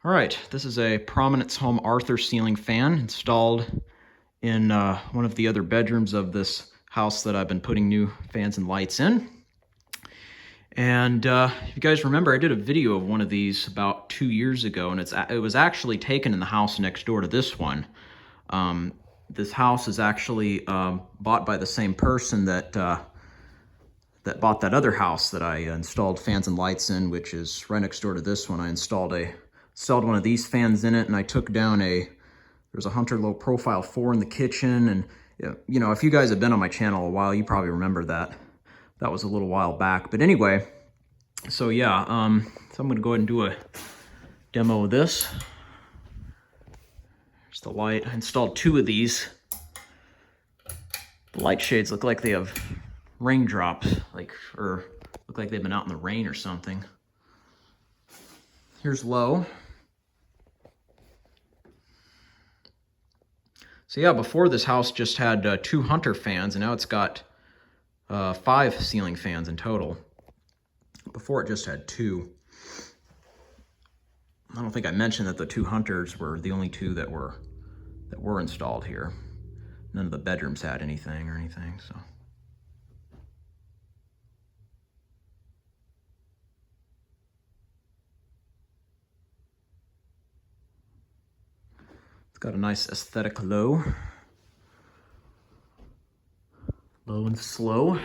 All right, this is a Prominence Home Arthur ceiling fan installed in one of the other bedrooms of this house that I've been putting new fans and lights in. And if you guys remember, I did a video of one of these about 2 years ago, and it was actually taken in the house next door to this one. This house is actually bought by the same person that bought that other house that I installed fans and lights in, which is right next door to this one. I installed one of these fans in it, and I took down there's a Hunter low profile 4 in the kitchen. And you know, if you guys have been on my channel a while, you probably remember that. That was a little while back. But anyway, so yeah, so I'm gonna go ahead and do a demo of this. Here's the light. I installed 2 of these. The light shades look like they have raindrops, or look like they've been out in the rain or something. Here's low. So yeah, before this house just had 2 Hunter fans, and now it's got 5 ceiling fans in total. Before it just had 2. I don't think I mentioned that the 2 Hunters were the only 2 that were installed here. None of the bedrooms had anything or anything, so. It's got a nice aesthetic low. Low and slow.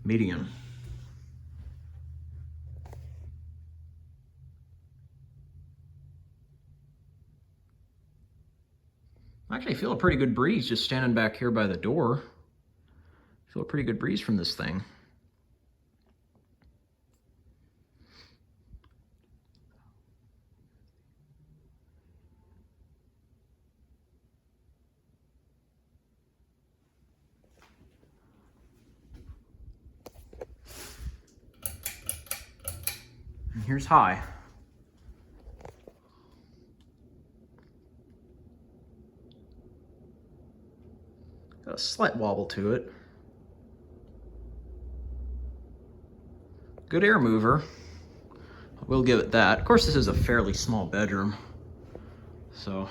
Medium. I actually feel a pretty good breeze just standing back here by the door. I feel a pretty good breeze from this thing. And here's high. Got a slight wobble to it. Good air mover. I will give it that. Of course, this is a fairly small bedroom, so.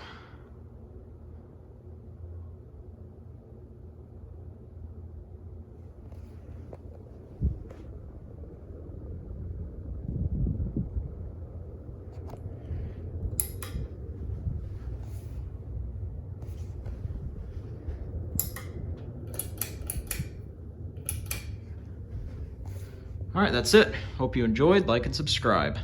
All right, that's it. Hope you enjoyed. Like and subscribe.